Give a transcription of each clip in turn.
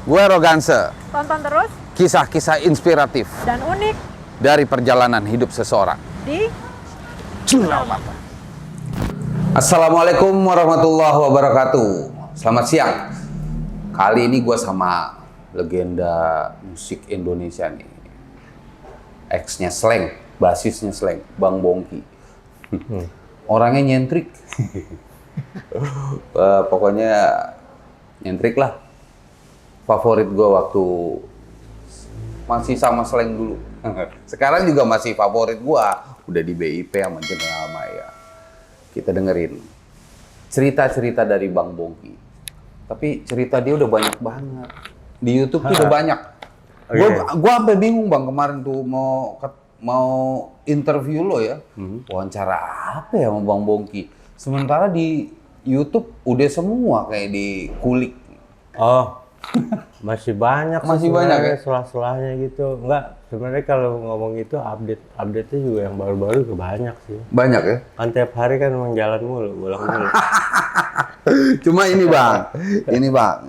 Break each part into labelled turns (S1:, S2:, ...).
S1: Gue Roganse.
S2: Tonton terus
S1: Kisah-kisah inspiratif
S2: dan unik
S1: dari perjalanan hidup seseorang.
S2: di
S1: Jurnal Papa. Assalamualaikum warahmatullahi wabarakatuh. Selamat siang. Kali ini gue sama legenda musik Indonesia nih. Ex-nya Slank, basisnya Slank, Bang Bongki. Orangnya nyentrik. Pokoknya nyentrik lah. Favorit gue waktu masih sama Slank dulu. Sekarang juga masih favorit gue. Udah di BIP sama Jurnal Maya. Kita dengerin cerita-cerita dari Bang Bongki. Tapi cerita dia udah banyak banget. Di YouTube tuh udah banyak. Gua sampai bingung Bang kemarin tuh mau interview lo ya. Wawancara apa ya sama Bang Bongki. Sementara di YouTube udah semua kayak dikulik.
S3: Oh, masih banyak.
S1: Masih banyak ya?
S3: Selah-selahnya gitu. Enggak, sebenarnya kalau ngomong itu update-nya juga yang baru-baru juga banyak sih.
S1: Banyak ya?
S3: Kan tiap hari kan emang jalan mulu, bolak mulu.
S1: Cuma ini bang,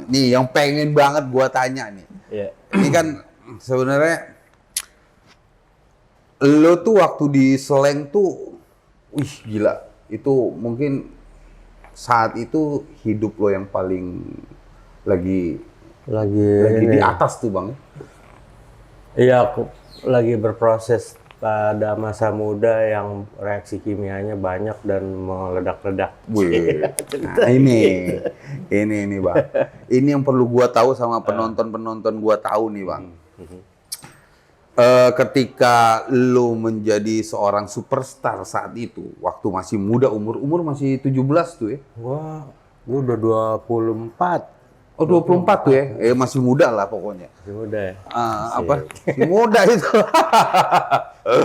S1: nih yang pengen banget gua tanya nih.
S3: Iya.
S1: Ini kan sebenarnya lo tuh waktu di Slank tuh, wih gila, itu mungkin saat itu hidup lo yang paling lagi
S3: Lagi
S1: di atas tuh bang.
S3: Iya, aku lagi berproses pada masa muda yang reaksi kimianya banyak dan meledak-ledak.
S1: Wih, nah ini bang. Ini yang perlu gua tahu sama penonton gua tahu nih bang. Ketika lo menjadi seorang superstar saat itu, waktu masih muda, umur masih 17 tuh ya?
S3: Wah, gua udah 24.
S1: Oh 24 tuh ya? Masih muda lah pokoknya.
S3: Masih muda ya?
S1: Apa? Masih muda itu.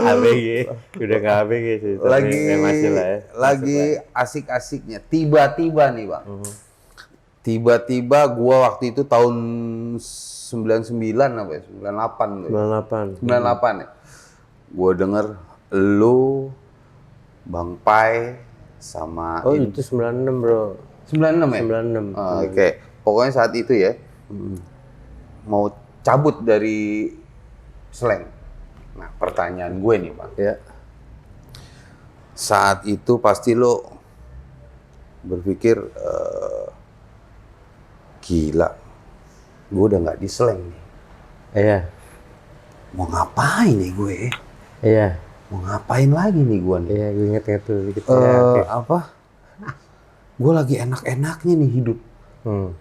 S3: ABG, udah nggak ABG sih. Tapi masih lah ya.
S1: Lagi asik-asiknya. Tiba-tiba nih bang. Tiba-tiba gua waktu itu tahun 99 apa ya? 98 tuh ya? 98 ya. Gua denger lu, Bang Pai, sama...
S3: Oh itu 96 bro.
S1: 96 ya?
S3: 96.
S1: Oke. Pokoknya saat itu ya, mau cabut dari Slank. Nah, pertanyaan gue nih, Bang.
S3: Ya.
S1: Saat itu pasti lo berpikir, gila, gue udah nggak di Slank nih.
S3: Iya.
S1: Mau ngapain nih gue?
S3: Iya.
S1: Mau ngapain lagi nih gue nih?
S3: Iya, gue inget tuh dikit. Ya,
S1: Apa? Gue lagi enak-enaknya nih hidup.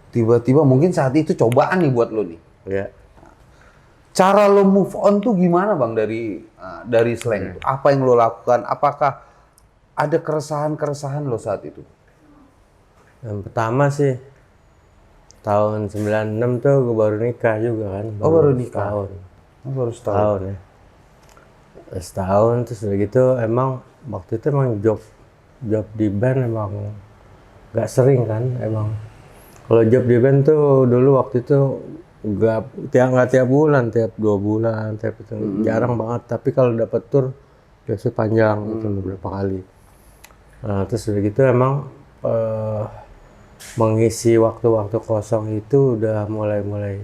S1: Tiba-tiba mungkin saat itu cobaan nih buat lo nih.
S3: Iya.
S1: Cara lo move on tuh gimana bang dari Slank? Apa yang lo lakukan? Apakah ada keresahan lo saat itu?
S3: Yang pertama sih tahun 96 tuh gue baru nikah juga kan.
S1: Baru nikah?
S3: Setahun.
S1: Baru setahun
S3: ya. Setahun terus udah gitu emang waktu itu emang job di band emang nggak sering kan emang. Kalau job di band tuh dulu waktu itu nggak tiap bulan, tiap 2 bulan, tiap itu jarang banget. Tapi kalau dapat tour biasanya panjang gitu beberapa kali. Nah terus udah gitu emang mengisi waktu-waktu kosong itu udah mulai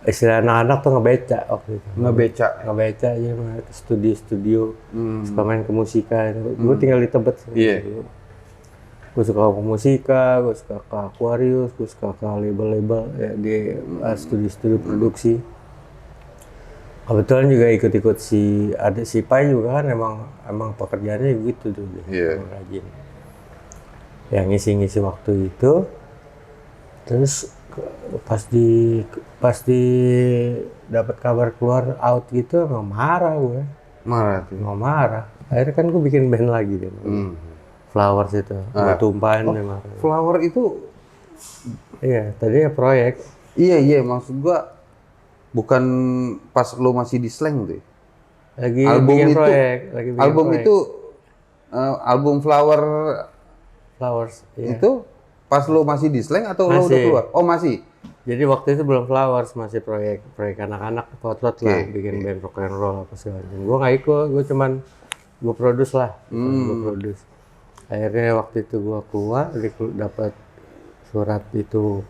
S3: istilah anak-anak tuh ngebeca waktu itu. Ngebeca aja ke studio suka main ke musika. Gue tinggal di Tebet.
S1: Iya.
S3: Gue suka ke musika, gue suka ke Aquarius, gue suka ke label-label ya, di studio-studio produksi. Kebetulan juga ikut-ikut si Pai juga kan emang pekerjaannya gitu tuh dia, rajin. Yang ngisi-ngisi waktu itu, terus pas di dapat kabar keluar out gitu, emang marah gue. Marah. Akhirnya kan gue bikin band lagi kan. Flowers itu, gue tumpahin memang.
S1: Flower itu?
S3: Iya, tadinya proyek.
S1: Iya, maksud gua bukan pas lo masih di Slank tuh.
S3: Lagi bikin proyek.
S1: Album Flowers
S3: iya.
S1: itu pas lo masih di Slank atau lo udah keluar? Oh masih?
S3: Jadi waktu itu belum Flowers, masih proyek anak-anak, potlot lah, bikin band rock and roll apa segala macam. Gue nggak ikut, gue produce lah, gue produce. Akhirnya waktu itu gue keluar, dapat surat itu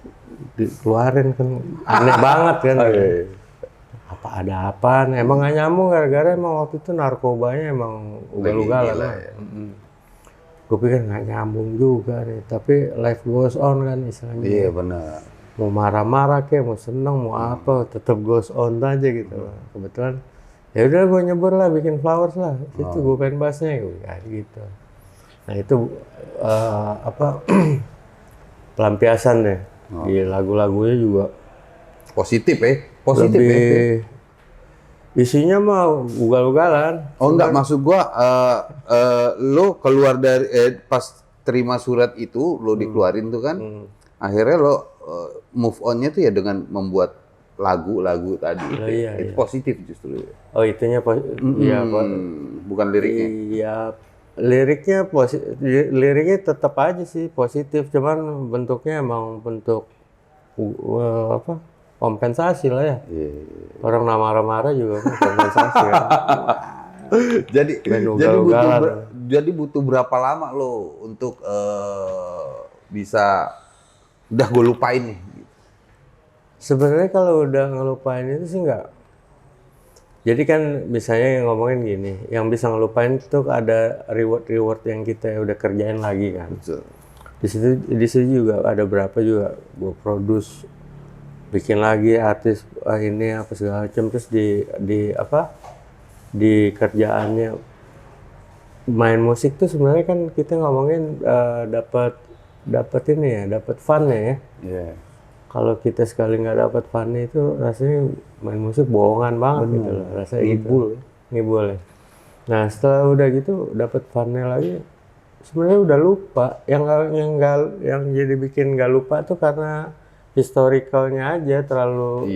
S3: dikeluarin kan aneh banget kan. Apa ada apaan? Emang nggak nyambung gara-gara emang waktu itu narkobanya emang ugal-ugalan lah. Ya. Gue pikir nggak nyambung juga nih, tapi life goes on kan istilahnya.
S1: Iya benar.
S3: Mau marah-marah kayak, mau seneng, mau apa, tetap goes on aja gitu. Kebetulan ya udah gue nyebur lah, bikin flowers lah. Itu gue pengen bassnya gitu. Nah itu pelampiasan deh. Di lagu-lagunya juga
S1: positif positif
S3: lebih, isinya mah ugal-ugalan.
S1: Oh enggak, maksud gua lo keluar dari pas terima surat itu lo dikeluarin tuh kan, akhirnya lo move on-nya tuh ya dengan membuat lagu-lagu tadi. Itu positif justru.
S3: Oh itunya
S1: bukan liriknya.
S3: Iya, liriknya tetap aja sih positif, cuman bentuknya emang bentuk kompensasi lah ya. Orang marah-marah juga kompensasi kan.
S1: Jadi butuh berapa lama lo untuk bisa udah gue lupain nih?
S3: Sebenarnya kalau udah ngelupain itu sih enggak. Jadi kan misalnya yang ngomongin gini, yang bisa ngelupain itu ada reward yang kita udah kerjain lagi kan.
S1: Betul.
S3: Di situ juga ada berapa juga gue produce, bikin lagi artis ini apa segala macam, terus di kerjaannya main musik tuh sebenarnya kan kita ngomongin dapat ini ya, dapat fun-nya ya.
S1: Yeah.
S3: Kalau kita sekali nggak dapat fun-nya itu rasanya main musik bohongan banget gitu loh, rasanya ngibul ya. Nah setelah udah gitu dapat fun-nya lagi, sebenarnya udah lupa. Yang jadi bikin nggak lupa tuh karena historicalnya aja terlalu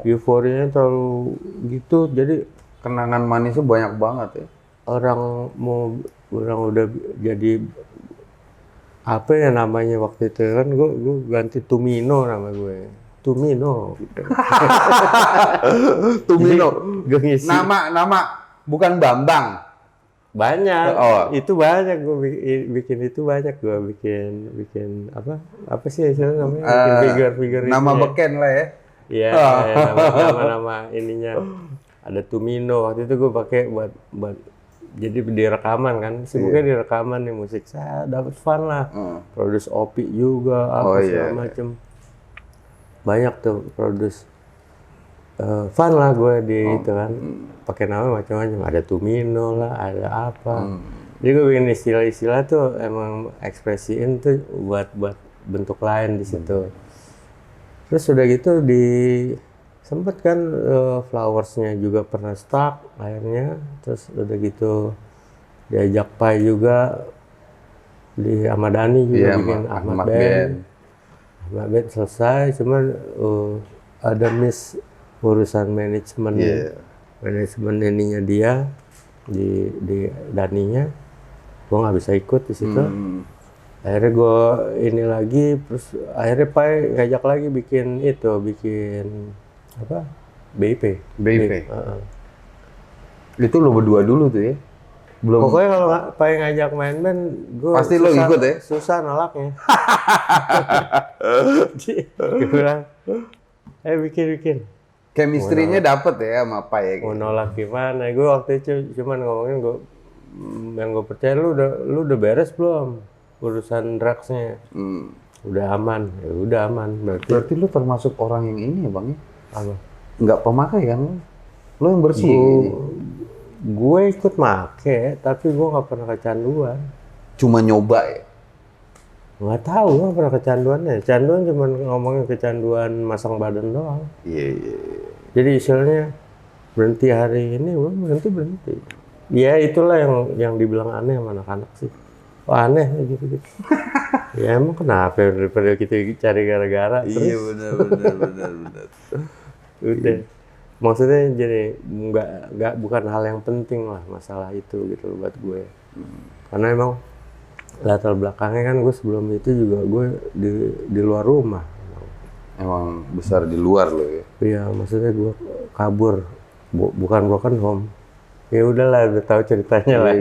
S3: euforianya terlalu gitu, jadi
S1: kenangan manisnya banyak banget ya.
S3: Orang udah jadi apa ya namanya waktu itu kan, gue ganti Tumino nama gue. Tumino. Gue ngisi.
S1: Nama bukan Bambang.
S3: Banyak. Itu banyak gue bikin itu banyak gue bikin apa sih istilahnya namanya, bikin figure
S1: nama beken lah ya.
S3: Iya, nama ininya ada Tumino. Waktu itu gue pakai buat jadi di rekaman kan, sibuknya di rekaman nih musik, saya dapat fun lah, produce OP juga segala macem, banyak tuh produce fun lah gue di itu kan, pakai nama macam-macam, ada Tumino lah, ada apa, jadi gue bikin istilah-istilah tuh emang ekspresiin tuh buat bentuk lain di situ. Terus udah gitu sempet kan flowersnya juga pernah stuck akhirnya, terus udah gitu diajak Pai juga di Ahmad Dhani juga bikin Ahmad Band selesai, cuman ada miss urusan manajemen ininya dia di Dhaninya, gue nggak bisa ikut di situ. Akhirnya gue ini lagi, terus akhirnya Pai ngajak lagi bikin apa? BIP.
S1: Itu lo berdua dulu tuh ya? Belum.
S3: Pokoknya kalau Pai ngajak main band, gue
S1: pasti lo ikut ya?
S3: Susah nolaknya. Gue bilang, bikin.
S1: Chemistry-nya dapet ya sama Pai ya?
S3: Mau nolak gimana? Gue waktu itu cuman ngomongin yang gue percaya, lu udah beres belum urusan drugs-nya? Udah aman, ya udah aman.
S1: Berarti lu termasuk orang yang ini ya Bang?
S3: Apa?
S1: Nggak pemakai kan? Lo yang bersih.
S3: Gue ikut make, tapi gue nggak pernah kecanduan.
S1: Cuma nyoba ya?
S3: Nggak tahu, gue nggak pernah kecanduannya. Canduan cuma ngomongin kecanduan masang badan doang.
S1: Iya.
S3: Jadi istilahnya berhenti hari ini, gue berhenti. Ya itulah yang dibilang aneh sama anak-anak sih. Oh aneh gitu. Ya emang kenapa daripada kita cari gara-gara terus?
S1: Iya benar.
S3: Udah. Maksudnya jadi bukan hal yang penting lah masalah itu gitu buat gue. Karena emang latar belakangnya kan gue sebelum itu juga gue di luar rumah.
S1: Emang besar di luar lo ya?
S3: Iya, maksudnya gue kabur, bukan broken home. Ya udahlah, udah tahu ceritanya lah.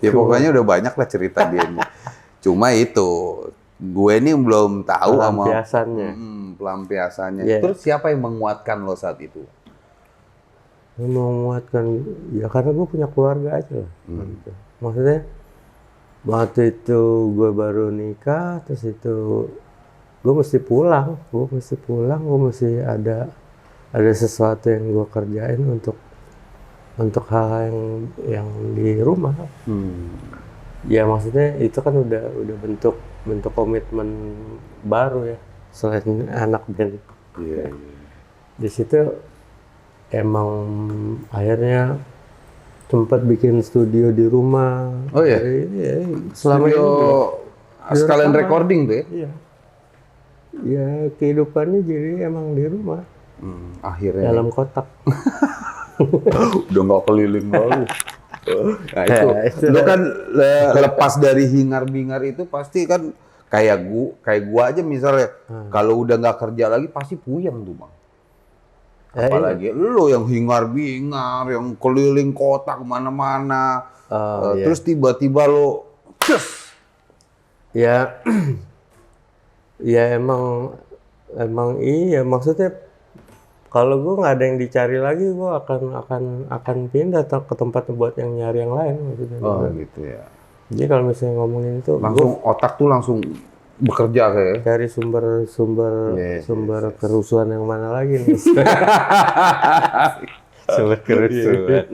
S1: Ya pokoknya udah banyak lah cerita dia. Cuma itu gue ini belum tahu sama
S3: pelampiasannya.
S1: Pelampiasannya.
S3: Yeah.
S1: Terus siapa yang menguatkan lo saat itu?
S3: Menguatkan ya karena gue punya keluarga aja lah. Gitu. Maksudnya waktu itu gue baru nikah, terus itu gue mesti pulang, gue mesti ada sesuatu yang gue kerjain untuk hal yang di rumah. Ya maksudnya itu kan udah bentuk komitmen baru ya selain anak band.
S1: Iya.
S3: Di situ emang akhirnya sempat bikin studio di rumah.
S1: Oh iya?
S3: Selama
S1: Studio
S3: ini
S1: sekalian recording tuh ya?
S3: Iya. Ya kehidupannya jadi emang di rumah.
S1: Akhirnya.
S3: Dalam kotak.
S1: Udah nggak keliling lalu. Nah itu, lu kan lepas dari hingar-bingar itu pasti kan kayak gua aja misalnya, kalau udah nggak kerja lagi pasti puyeng tuh bang. Apalagi lu yang hingar-bingar, yang keliling kota kemana-mana, terus tiba-tiba lu,
S3: ya, ya emang iya maksudnya kalau gue nggak ada yang dicari lagi, gue akan pindah ke tempat buat yang nyari yang lain maksudnya.
S1: Oh gitu ya.
S3: Jadi kalau misalnya ngomongin itu,
S1: langsung otak tuh langsung bekerja kayak.
S3: Cari sumber kerusuhan yang mana lagi nih? Sumber kerusuhan.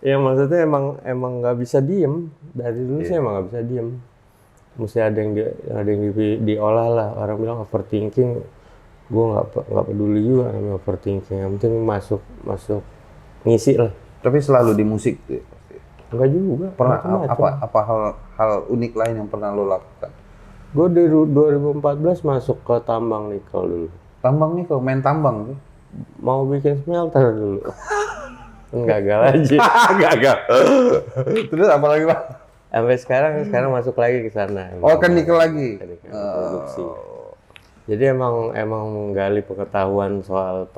S3: Ya maksudnya emang nggak bisa diem. Dari dulu sih emang nggak bisa diem. Mesti ada yang diolah lah. Orang bilang overthinking. Gue nggak peduli juga namanya overthinking. Yang penting masuk ngisi lah.
S1: Tapi selalu di musik tuh.
S3: Enggak juga.
S1: Pernah apa hal unik lain yang pernah lo lakukan?
S3: Gue dari 2014 masuk ke tambang nikel dulu.
S1: Tambang nikel, main tambang tuh?
S3: Mau bikin smelter dulu. Gagal aja.
S1: Gagal. Terus apa lagi Pak?
S3: Sampai sekarang masuk lagi ke sana.
S1: Oh kan nikel lagi?
S3: Produksi. Jadi emang menggali pengetahuan soal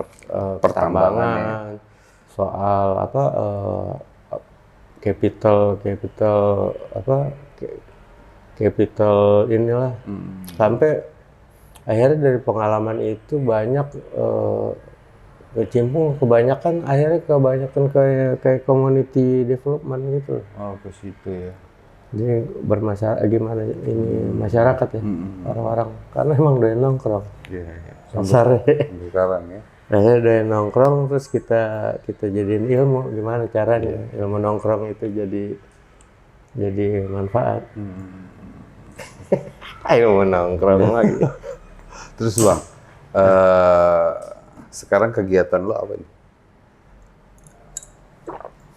S3: pertambangan, soal capital inilah. Sampai akhirnya dari pengalaman itu banyak kecimpung akhirnya kebanyakan kayak community development gitu.
S1: Oh ke situ ya.
S3: Jadi bermasyarakat gimana ini masyarakat ya orang-orang karena emang udah nongkrong.
S1: Iya.
S3: Sampai
S1: sekarang ya.
S3: Akhirnya udah nongkrong terus kita jadiin ilmu gimana caranya ilmu nongkrong itu jadi manfaat. Ayo nongkrong lagi.
S1: Terus Bang, sekarang kegiatan lo apa nih?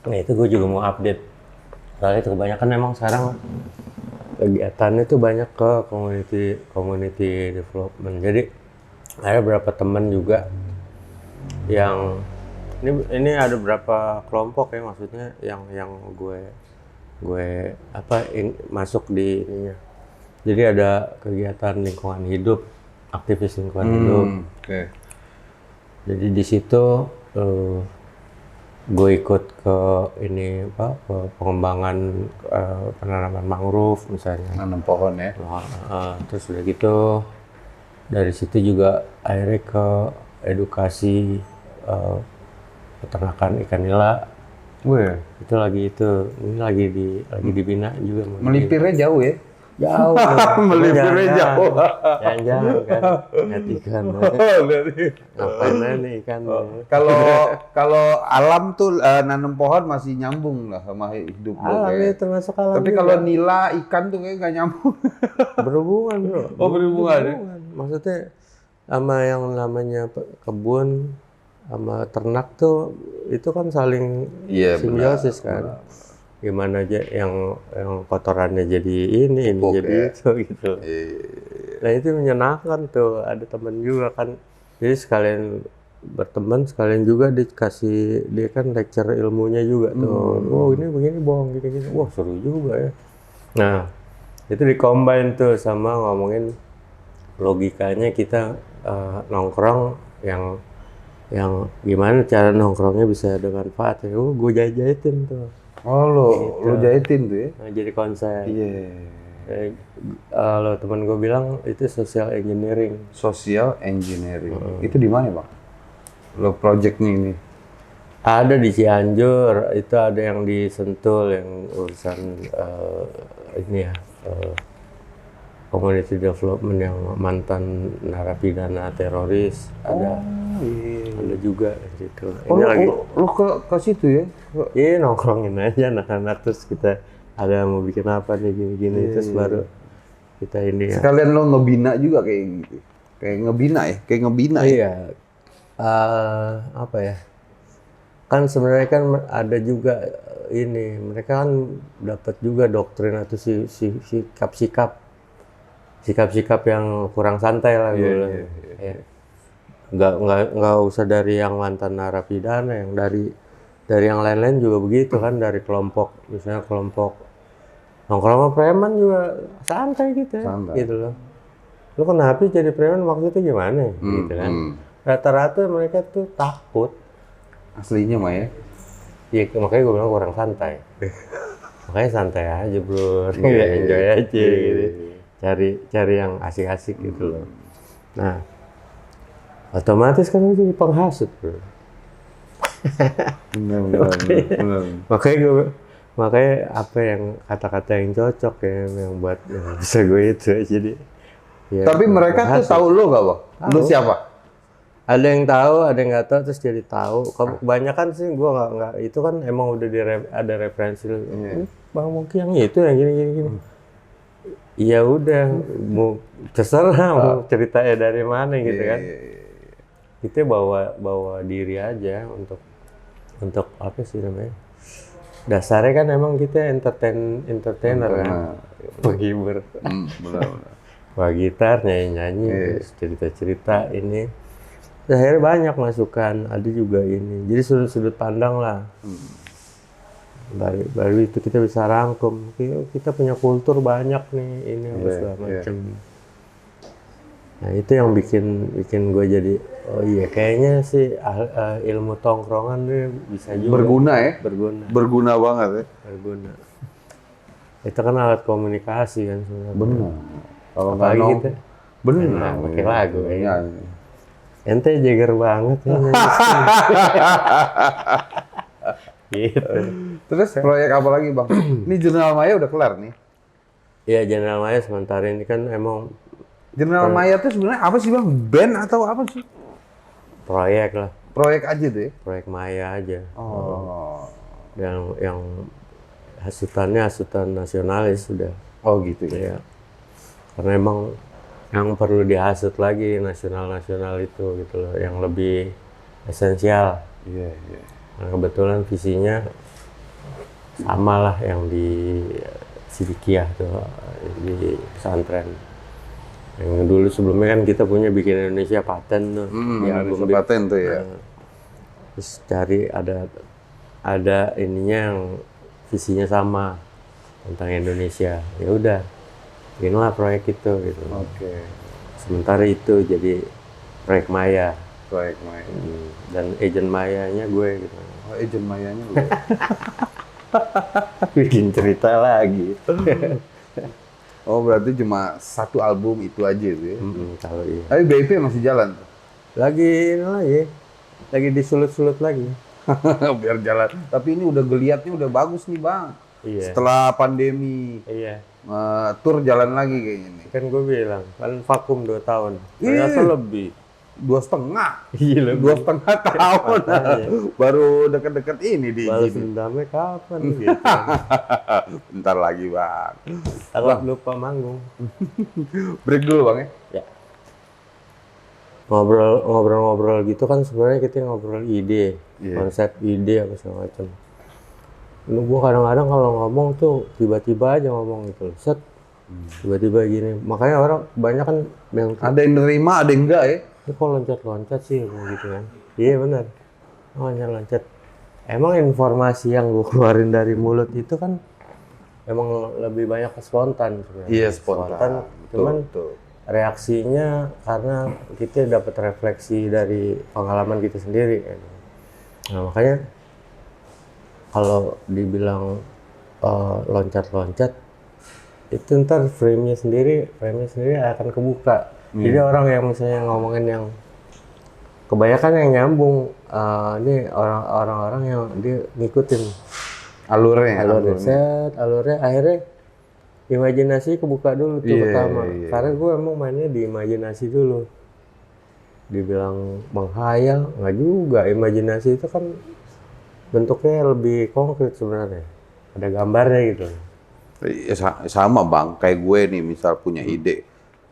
S3: Nah itu gue juga mau update. Soalnya itu kebanyakan memang sekarang kegiatannya itu banyak ke community development. Jadi ada beberapa teman juga yang ini ada beberapa kelompok ya maksudnya yang gue masuk di ininya. Jadi ada kegiatan lingkungan hidup, aktivis lingkungan hidup.
S1: Okay.
S3: Jadi di situ gue ikut ke ini ke pengembangan penanaman mangrove misalnya.
S1: Nanam pohon ya.
S3: Terus udah gitu dari situ juga akhirnya ke edukasi peternakan ikan nila. Itu ini lagi dibina juga.
S1: Melipirnya jauh ya?
S3: Jauh.
S1: Melipirnya jauh.
S3: Jangan kan, lihat ikan. Ngapain aja ikan?
S1: Kalau alam tuh nanam pohon masih nyambung lah sama hidup lo.
S3: Alam ya termasuk alam.
S1: Tapi kalau nila ikan tuh kayak nggak nyambung.
S3: Berhubungan bro.
S1: Oh berhubungan ya?
S3: Maksudnya sama yang namanya kebun sama ternak tuh itu kan saling simbiosis kan. Gimana aja yang kotorannya jadi ini jadi itu gitu. Nah itu menyenangkan tuh, ada teman juga kan. Jadi sekalian berteman, sekalian juga dikasih dia kan lecture ilmunya juga tuh. Oh ini begini bohong gini. Wah seru juga ya. Nah itu dikombin tuh sama ngomongin logikanya kita nongkrong yang gimana cara nongkrongnya bisa bermanfaat. Gue jahitin tuh.
S1: Oh lo jahitin tuh ya?
S3: Nah, jadi konsep.
S1: Iya.
S3: Kalau teman gue bilang itu social engineering.
S1: Social engineering. Itu di mana bang? Lo projectnya ini?
S3: Ada di Cianjur, itu ada yang di Sentul yang urusan ini ya, community development yang mantan narapidana teroris ada. Ada juga gitu.
S1: Oh,
S3: Ini lagi
S1: lo ke situ ya?
S3: iya nongkrongin aja anak-anak terus kita ada mau bikin apa nih gini-gini terus baru kita ini ya.
S1: Sekalian lo ngebina juga kayak gitu. Kayak ngebina ya.
S3: Iya. Apa ya? Kan sebenarnya kan ada juga ini mereka kan dapat juga doktrin atau sikap-sikap yang kurang santai lah gue bilang. Ya. Nggak usah dari yang mantan narapidana, yang dari yang lain-lain juga begitu kan, dari kelompok misalnya kelompok nongkrong sama preman juga santai gitu ya, gitu loh. Lu kenapa jadi preman maksudnya gimana gitu kan. Rata-rata mereka tuh takut.
S1: Aslinya mah ya.
S3: Iya makanya gue bilang kurang santai. Makanya santai aja bro, enjoy aja gitu. Cari yang asik-asik gitu loh. Nah, otomatis kan lu jadi penghasut bro.
S1: Benar.
S3: Makanya apa yang kata-kata yang cocok ya yang buat yang bisa gue itu jadi. Ya,
S1: tapi mereka tuh tahu lo gak bang? Lo siapa?
S3: Ada yang tahu, ada yang nggak tahu, terus jadi tahu. Kebanyakan sih gue nggak itu kan emang udah ada referensi. Bang Moki yang itu yang gini. Iya udah, mau terserah mau ceritanya dari mana gitu kan. Kita bawa diri aja untuk apa sih namanya? Dasarnya kan emang kita entertainer kan, penghibur.
S1: Benar.
S3: Bawa gitar, nyanyi, terus cerita ini. Akhirnya banyak masukan, ada juga ini. Jadi sudut pandang lah. Baru itu kita bisa rangkum. Kita punya kultur banyak nih, ini apa segala macam. Nah itu yang bikin gue jadi, oh iya kayaknya sih ilmu tongkrongan nih bisa juga.
S1: Berguna ya?
S3: Berguna
S1: banget ya?
S3: Berguna. Itu kan alat komunikasi kan sebenarnya.
S1: Benar. Kalau
S3: apalagi kita.
S1: Benar.
S3: Pakai lagu ya. Ente Jagger banget ya. Gitu.
S1: Terus proyek apa lagi bang? Ini Jurnal Maya udah kelar nih?
S3: Iya Jurnal Maya sementara ini kan emang.
S1: Jurnal Maya itu sebenarnya apa sih bang? Band atau apa sih?
S3: Proyek lah.
S1: Proyek aja tuh ya?
S3: Proyek Maya aja.
S1: Oh.
S3: Yang hasutan nasionalis sudah.
S1: Oh gitu ya?
S3: Karena emang yang perlu dihasut lagi nasional itu gitu loh, yang lebih esensial.
S1: Iya.
S3: Nah, kebetulan visinya sama lah yang di Sidikiah tuh di pesantren. Yang dulu sebelumnya kan kita punya Bikin Indonesia Paten tuh.
S1: Di album Paten tuh ya.
S3: Terus cari ada ininya yang visinya sama tentang Indonesia. Ya udah. Inilah proyek itu gitu.
S1: Oke.
S3: Sementara itu jadi proyek Maya. Dan agent Mayanya gue gitu.
S1: Oh, agent Mayanya gue.
S3: Bikin cerita lagi.
S1: Oh, berarti cuma satu album itu aja tuh ya?
S3: Kalau iya.
S1: Tapi BIP masih jalan?
S3: Lagi disulut-sulut lagi.
S1: Biar jalan. Tapi ini udah geliatnya udah bagus nih bang.
S3: Iya.
S1: Setelah pandemi.
S3: Iya.
S1: Tur jalan lagi kayaknya nih.
S3: Kan gue bilang, kan vakum 2 tahun. Ternyata lebih.
S1: 2,5.
S3: Iya lebih.
S1: 2,5 tahun. Baru deket-deket ini di
S3: balas dendamnya kapan gitu.
S1: Bentar lagi bang.
S3: Takut lupa manggung.
S1: Break dulu bang ya.
S3: Ngobrol gitu kan sebenarnya kita ngobrol ide, konsep ide apa segala macam. Lu gua kadang-kadang kalau ngomong tuh tiba-tiba aja ngomong gitu, set tiba-tiba gini. Makanya orang banyak kan yang
S1: ada yang nerima, ada yang enggak ya.
S3: Ini kok loncat-loncat sih gitu kan. Iya benar. Loncat-loncat. Emang informasi yang gua keluarin dari mulut itu kan emang lebih banyak spontan sebenarnya.
S1: Iya spontan.
S3: Cuman reaksinya karena kita dapat refleksi dari pengalaman kita sendiri. Nah makanya kalau dibilang loncat-loncat, itu ntar frame-nya sendiri akan kebuka. Jadi orang yang misalnya ngomongin yang kebanyakan yang nyambung, ini orang-orang yang dia ngikutin alurnya akhirnya imajinasi kebuka dulu tuh pertama. Karena gue emang mainnya di imajinasi dulu. Dibilang menghayal, nggak juga. Imajinasi itu kan bentuknya lebih konkret sebenarnya. Ada gambarnya gitu.
S1: Ya, sama Bang, kayak gue nih misal punya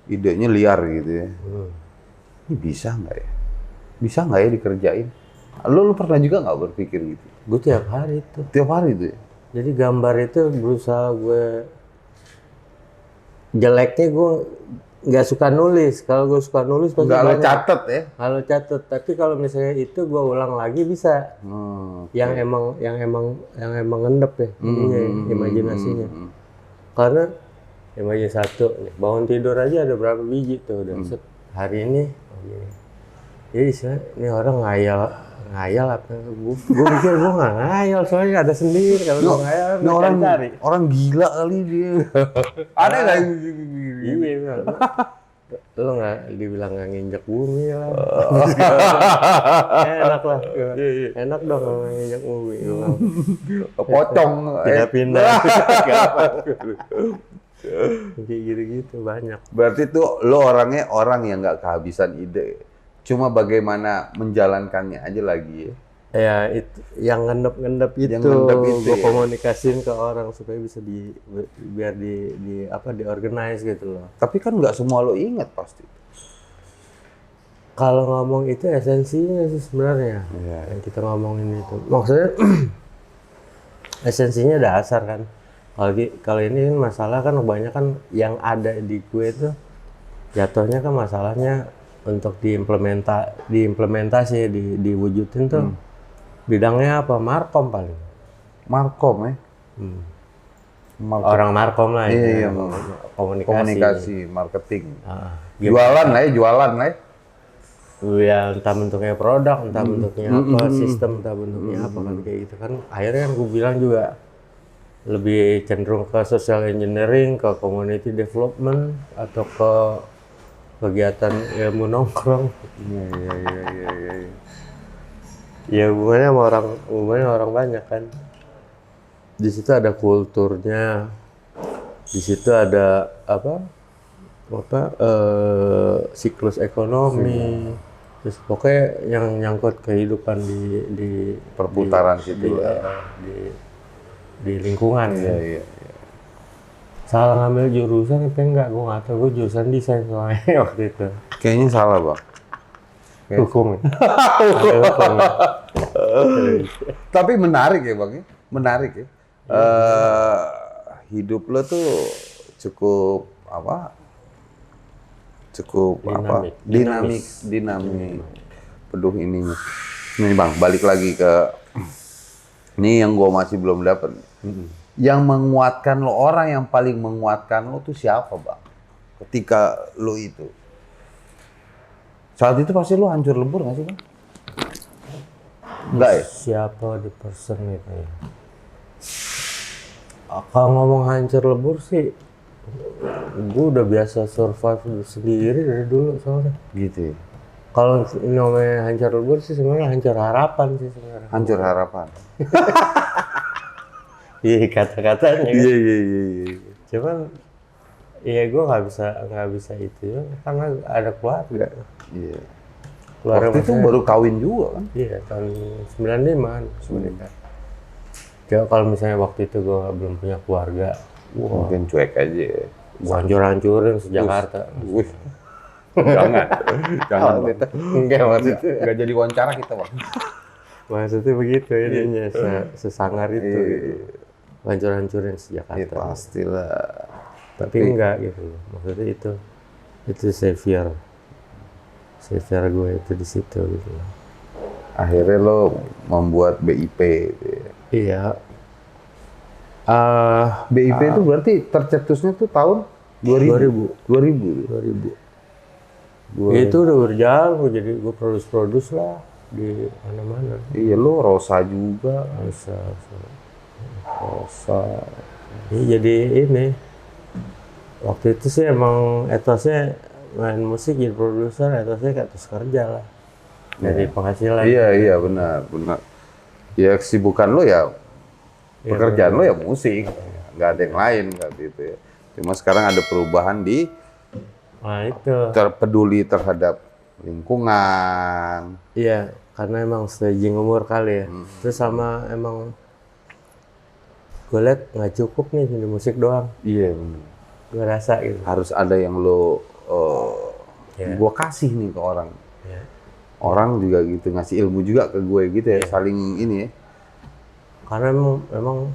S1: idenya liar gitu ya. Ini bisa nggak ya? Bisa nggak ya dikerjain? Lu pernah juga nggak berpikir gitu?
S3: Gue tiap hari itu.
S1: Tiap hari tuh ya?
S3: Jadi gambar itu berusaha gue, jeleknya gue nggak suka nulis. Kalau gue suka nulis pasti
S1: Nggak lo
S3: banyak.
S1: catet ya?
S3: Kalau catet, tapi kalau misalnya itu gue ulang lagi bisa. Yang emang ngendep ya, ininya, imajinasinya. Karena imajinasi satu, nih, bangun tidur aja ada berapa biji tuh udah set. Hari ini, jadi ini orang ngayal apa? Gue pikir gue nggak ngayal, soalnya ada sendiri. Kalau gue ngayal,
S1: orang gila kali dia. Ada nggak yang
S3: iya, lo nggak dibilang nggak nginjek bumi lah. Enak lah, enak dong kalau nginjek bumi.
S1: pocong?
S3: Pindah-pindah. Kayak gitu-gitu banyak.
S1: Berarti tuh lo orangnya orang yang nggak kehabisan ide. Cuma bagaimana menjalankannya aja lagi ya.
S3: Ya itu yang ngendep itu, gue komunikasiin ke orang supaya bisa biar diorganize gitu loh.
S1: Tapi kan nggak semua lo ingat pasti.
S3: Kalau ngomong itu esensinya sih sebenarnya. Yang kita ngomongin itu. Maksudnya esensinya dasar kan. Kalau ini masalah kan kebanyakan yang ada di gue itu jatuhnya kan masalahnya untuk diimplementasi, diwujudin tuh bidangnya apa? Markom paling.
S1: Markom ya?
S3: Orang markom lah
S1: iya, komunikasi, marketing. Jualan lah ya.
S3: Ya entah bentuknya produk, entah bentuknya apa, sistem, entah bentuknya apa kan kayak gitu kan. Akhirnya kan gue bilang juga lebih cenderung ke social engineering, ke community development, atau ke kegiatan ilmu nongkrong.
S1: Iya.
S3: Ya hubungannya sama orang banyak kan. Di situ ada kulturnya, di situ ada siklus ekonomi, terus pokoknya yang nyangkut kehidupan di
S1: perputaran situ
S3: di lingkungan.
S1: Iya.
S3: Salah ngambil jurusan apa enggak? Gue nggak tahu. Gue jurusan desain soalnya waktu itu.
S1: Kayaknya salah Bang.
S3: Hukum.
S1: Tapi menarik ya Bang, menarik ya. Hidup lo tuh cukup dinamik, penuh ininya. Nih Bang, balik lagi ke ini yang gue masih belum dapat. Yang menguatkan lo, orang yang paling menguatkan lo tuh siapa Bang? Ketika lo itu saat itu pasti lo hancur lebur nggak sih Bang? Enggak ya?
S3: Siapa di person itu ya? Kalau ngomong hancur lebur sih, gue udah biasa survive sendiri dari dulu soalnya.
S1: Gitu ya?
S3: Kalau namanya hancur lebur sih sebenarnya hancur harapan sih sebenarnya.
S1: Hancur harapan.
S3: Iya kata-katanya.
S1: Iya.
S3: Cuman, ya gue nggak bisa itu karena ada keluarga.
S1: Iya.
S3: Keluarga
S1: waktu itu baru kawin juga kan?
S3: Iya tahun 95 sebenarnya. Coba kalau misalnya waktu itu gue belum punya keluarga,
S1: mungkin cuek aja.
S3: Gue hancur-hancurin seJakarta.
S1: Jangan.
S3: Enggak maksudnya.
S1: Enggak jadi wawancara kita Bang.
S3: Maksudnya begitu ininya, sesangar itu. Gitu. Hancur-hancurin seJakarta.
S1: Ya, pastilah.
S3: Tapi enggak gitu loh. Maksudnya itu savior gue itu di situ gitu loh.
S1: Akhirnya lo membuat BIP gitu ya.
S3: Iya.
S1: BIP itu berarti tercetusnya tuh tahun 2000.
S3: Itu udah berjalan, gue produce lah di mana-mana.
S1: Iya, lo Rosa juga.
S3: Rosa. Ini jadi ini waktu itu sih emang etosnya main musik jadi produser, etosnya kayak etos kerja lah. Jadi penghasilan.
S1: Iya benar. Ya kesibukan lo ya, pekerjaan lo ya musik, nggak ada yang lain nggak gitu ya. Cuma sekarang ada perubahan di
S3: Nah itu.
S1: terpeduli terhadap lingkungan.
S3: Iya, karena emang staging umur kali ya. Terus sama emang gue liat nggak cukup nih di musik doang.
S1: Iya benar.
S3: Gue rasa gitu.
S1: Harus ada yang lo gua kasih nih ke orang. Orang juga gitu ngasih ilmu juga ke gue gitu ya, saling ini ya.
S3: Karena emang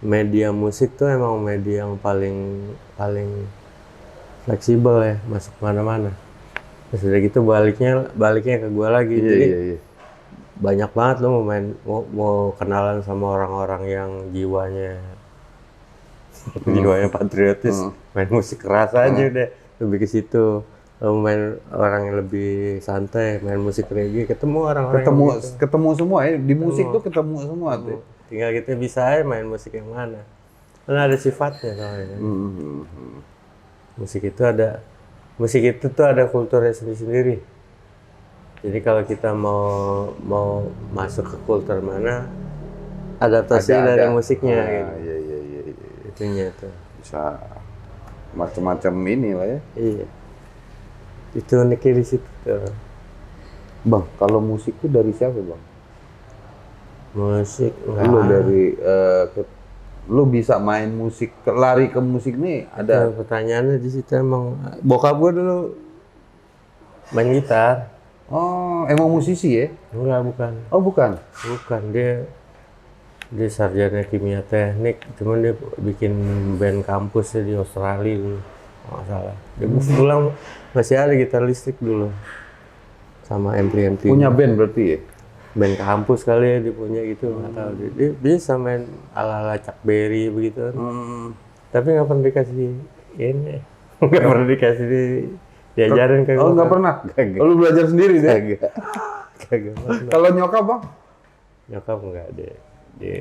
S3: media musik tuh emang media yang paling fleksibel ya, masuk mana-mana. Terus udah gitu baliknya ke gue lagi. Jadi banyak banget lo mau kenalan sama orang-orang yang jiwanya patriotis, main musik keras aja udah lebih ke situ. Lo main orang yang lebih santai, main musik reggae, ketemu orang-orang
S1: ketemu semua ya, di musik tuh ketemu semua tuh.
S3: Tinggal kita bisa aja main musik yang mana. Karena ada sifatnya soalnya. Musik itu tuh ada kulturnya sendiri-sendiri. Jadi kalau kita mau masuk ke kultur mana, adaptasi dari musiknya gitu.
S1: Iya.
S3: Itunya tuh.
S1: Bisa macam-macam ini lah ya.
S3: Iya. Itu uniknya di situ tuh.
S1: Bang, kalau musik tuh dari siapa bang?
S3: Musik
S1: Lu dari lu bisa main musik, lari ke musik nih ada.
S3: Pertanyaannya di situ emang bokap gue dulu main gitar.
S1: Oh, emang musisi ya?
S3: Enggak, bukan.
S1: Oh, bukan.
S3: Bukan, dia sarjana kimia teknik, cuman dia bikin band kampusnya di Australia dulu. Nggak salah. Dia pulang masih ada gitar listrik dulu. Sama ampli-ampli.
S1: Punya band berarti ya?
S3: Band kampus kali ya dia punya gitu, nggak tahu. Dia bisa main ala-ala Chuck Berry begitu. Tapi nggak pernah dikasih ini. Nggak pernah dikasih diajarin kayak
S1: Oh, nggak pernah? Oh, lu belajar sendiri deh?
S3: Kagak pernah.
S1: Kalau nyokap bang?
S3: Nyokap nggak, dia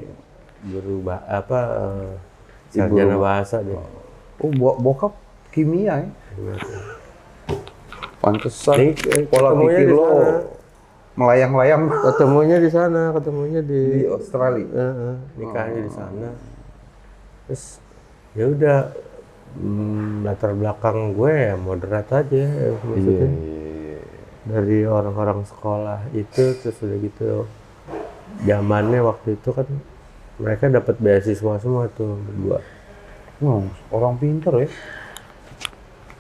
S3: guru sarjana bahasa dia.
S1: Oh, bokap kimia ya? Pantesan pola
S3: ketemunya
S1: pikir
S3: di
S1: lo
S3: sana.
S1: melayang-layang.
S3: Ketemunya di
S1: Australia.
S3: Nikahnya di sana. Terus ya udah latar belakang gue ya moderat aja maksudnya.
S1: Iya.
S3: Dari orang-orang sekolah itu, terus udah gitu zamannya waktu itu kan mereka dapat beasiswa semua tuh berdua.
S1: Wah, orang pinter ya.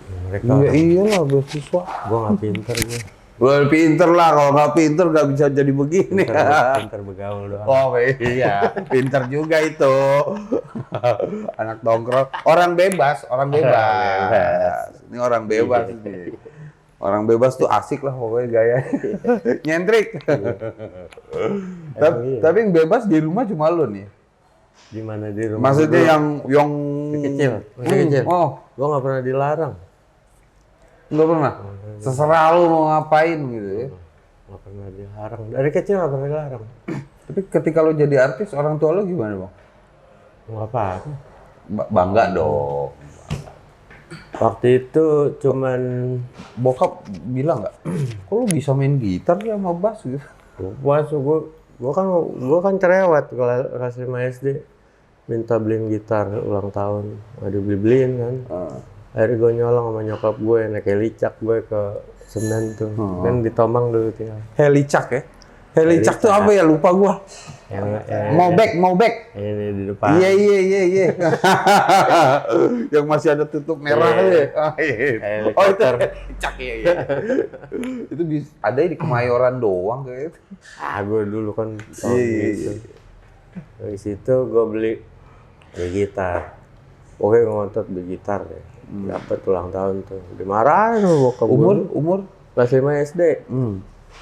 S3: Mereka
S1: Iyalah beasiswa.
S3: gue nggak pinter gue.
S1: Well, pinter lah, kalau nggak pinter nggak bisa jadi begini.
S3: Pinter begaul doang.
S1: Oh iya, pinter juga itu. Anak dongkrong, orang bebas. Ini orang bebas nih. Orang bebas tuh asik lah pokoknya gaya. Nyentrik. Tapi yang bebas di rumah cuma lu nih.
S3: Di mana di rumah?
S1: Maksudnya yang
S3: masih kecil.
S1: Oh,
S3: Gue nggak pernah dilarang.
S1: nggak pernah. Seserah lu mau ngapain gitu ya.
S3: Nggak pernah dilarang. Dari kecil nggak pernah dilarang.
S1: Tapi ketika lu jadi artis, orang tua lu gimana bang?
S3: Nggak apa-apa.
S1: Bangga dong.
S3: Waktu itu cuman
S1: Bokap bilang nggak, kok lu bisa main gitar ya sama bass gitu?
S3: gue kan cerewet kelas 5 SD, minta beliin gitar ulang tahun, nggak dibeliin kan. Akhirnya gue nyolong sama nyokap gue naik helicak gue ke Senen tuh, kan di Tomang dulu tinggal.
S1: Helicak ya? Helicak tuh apa ya? Lupa gua. Mau back.
S3: Ini di depan.
S1: Iya. Yang masih ada tutup merah ya. Oh itu helicak ya. Itu ada di Kemayoran doang kayak itu.
S3: Gue dulu kan gitu. Dari situ gue beli gitar. Oke, ngotot beli gitar deh. Dapat ulang tahun tuh. Dimarahin sama bokap.
S1: Umur?
S3: Kelas 5 SD.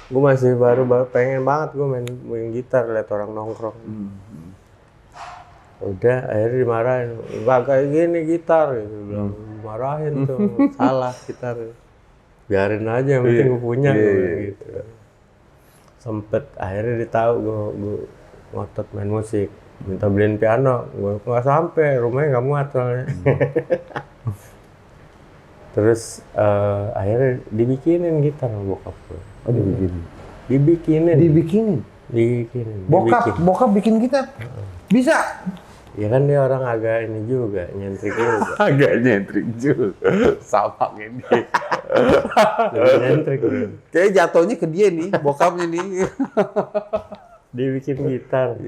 S3: Gue masih baru pengen banget gue main gitar, liat orang nongkrong. Udah, akhirnya dimarahin. Gak kayak gini gitar, gitu. Bilang, marahin tuh, salah gitar. Biarin aja, yang penting gue punya. Gitu. Sempet, akhirnya dia tahu gue ngotot main musik. Minta beliin piano, gue nggak sampai, rumahnya nggak muat soalnya. Terus akhirnya dibikinin gitar sama bokap gue.
S1: Oh, dibikinin.
S3: Dibikinin.
S1: Bokap bikin gitar? Bisa?
S3: Ya kan dia orang agak ini juga, nyentrik juga.
S1: Agak nyentrik juga. Sama ini.
S3: Lebih nyentrik gitu.
S1: Kayak jatuhnya ke dia nih, bokapnya nih.
S3: Dia bikin gitar.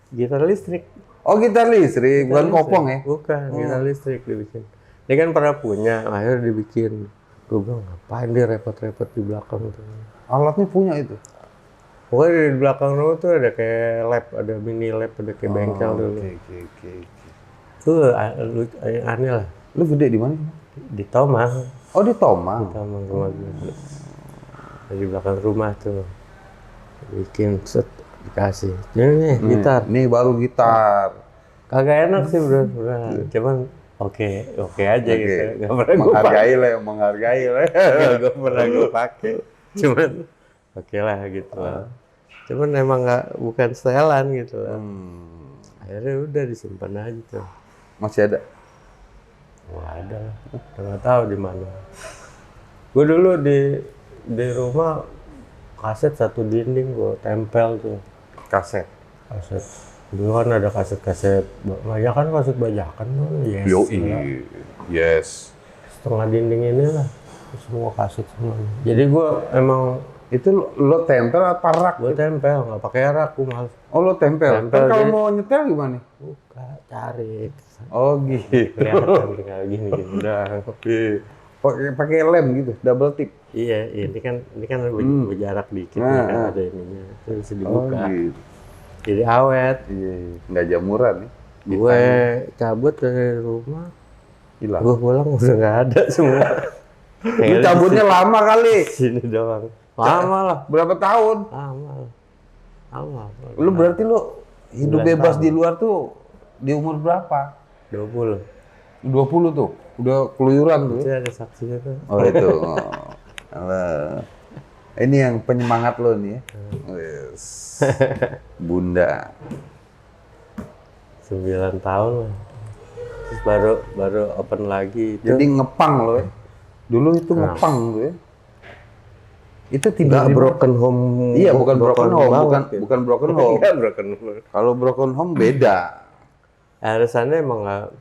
S3: Gitar listrik.
S1: Oh, gitar listrik, bukan kopong ya?
S3: Bukan, gitar listrik dibikin. Dia kan pernah punya, akhirnya dibikin. Gue bilang, ngapain dia repot-repot di belakang tuh.
S1: Alatnya punya itu?
S3: Pokoknya di belakang rumah tuh ada kayak lab, ada mini lab, ada kayak bengkel dulu.
S1: Oke.
S3: Tuh aneh lah.
S1: Lu gede di mana?
S3: Di Tomang.
S1: Oh, di Tomang.
S3: Tomang rumah gue. Di belakang rumah tuh. Bikin set, dikasih. Ini nih, gitar.
S1: Nih baru gitar.
S3: Kagak enak sih bro. Cuman oke aja gitu. Gak pernah gue pakai.
S1: Menghargai lah.
S3: Gak pernah gue pakai. Cuman oke lah gitu lah. Cuman emang bukan setelan gitu lah. Akhirnya udah disimpan aja tuh.
S1: Masih ada?
S3: Wah ada lah. Nggak tahu di mana. Gue dulu di rumah kaset satu dinding gue tempel tuh.
S1: Kaset.
S3: Dulu kan ada kaset-kaset, ya kan kaset bajakan tuh.
S1: Yes.
S3: Setengah dinding inilah semua kaset semua. Jadi gue emang
S1: Itu lo tempel apa rak?
S3: gue tempel, nggak pakai rak, gue males.
S1: Oh, lo tempel.
S3: Tempel,
S1: Kalau
S3: jadi-
S1: mau nyetel gimana?
S3: Buka, cari.
S1: Oh, gitu.
S3: Kelihatan tinggal gini udah.
S1: Pakai lem gitu, double tip.
S3: Iya, ini kan berjarak dikit,
S1: Nah,
S3: kan
S1: nah.
S3: ada ininya. Terus bisa
S1: Oh,
S3: dibuka.
S1: gitu.
S3: Jadi awet.
S1: Iya, nggak jamuran nih.
S3: Gue cabut dari rumah,
S1: Hilang.
S3: gue pulang udah nggak ada semua.
S1: Lu cabutnya lama kali.
S3: Sini doang. Lama lah.
S1: Berapa tahun?
S3: Lama.
S1: Lu berarti lu hidup
S3: 9
S1: bebas
S3: tahun.
S1: di luar tuh di umur berapa?
S3: 20.
S1: 20 tuh. Udah keluyuran tuh.
S3: Itu ada saksinya tuh.
S1: Oh, itu. Oh. Alah. Ini yang penyemangat lo nih ya. Yes. Bunda.
S3: 9 tahun lah. Terus baru open lagi itu.
S1: Jadi ngepang lo ya. Dulu itu ngepang tuh ya. Itu
S3: Nggak
S1: tiba-tiba
S3: broken home.
S1: Iya, bukan broken home,
S3: banget, ya.
S1: bukan broken home.
S3: Nggak broken home.
S1: Kalau broken home beda.
S3: Alasannya emang nggak.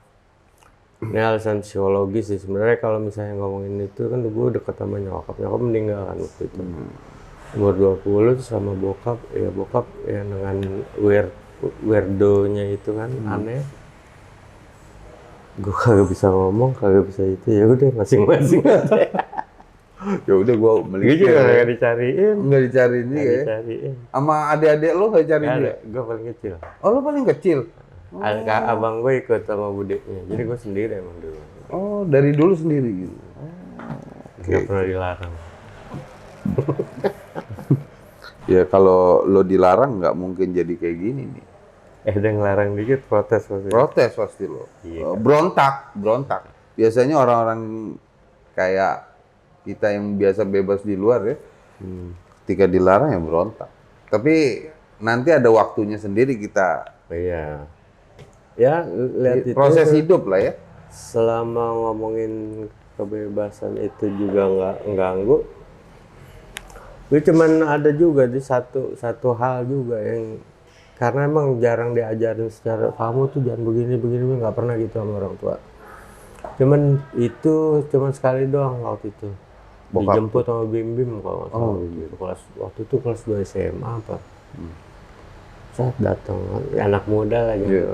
S3: Ini alasan psikologis sih. Sebenarnya kalau misalnya ngomongin itu kan gue deket sama nyokap. Nyokap meninggal kan waktu itu. Umur 20 terus sama bokap ya dengan weirdo-nya itu kan aneh. Gue kagak bisa ngomong, kagak bisa itu, ya udah masing-masing aja.
S1: Ya udah gua
S3: Gue
S1: beli.
S3: juga nggak dicariin.
S1: Nggak dicari ini
S3: Nggak
S1: ya.
S3: dicariin.
S1: Sama adik-adik lo nggak cari
S3: Nggak
S1: dia?
S3: ada, gue paling kecil.
S1: Oh, lo paling kecil.
S3: Abang gue ikut sama budeknya, jadi gue sendiri emang dulu.
S1: Oh, dari dulu sendiri gitu.
S3: Nggak pernah dilarang.
S1: Ya kalau lo dilarang nggak mungkin jadi kayak gini nih.
S3: Ada yang larang dikit protes pasti.
S1: Protes pasti lo.
S3: Iya,
S1: Berontak. Biasanya orang-orang kayak kita yang biasa bebas di luar ya, ketika dilarang ya berontak. Tapi nanti ada waktunya sendiri kita.
S3: Iya. Ya lihat itu.
S1: Proses hidup lah ya.
S3: Selama ngomongin kebebasan itu juga nggak ganggu. Gue cuman ada juga di satu hal juga yang karena emang jarang diajarin secara kamu tuh jangan begini nggak pernah gitu sama orang tua. Cuman sekali doang waktu itu.
S1: Bokap.
S3: Dijemput sama Bim kalau nggak salah.
S1: Oh,
S3: Gitu. Waktu itu kelas 2 SMA apa. Saat datang anak muda lagi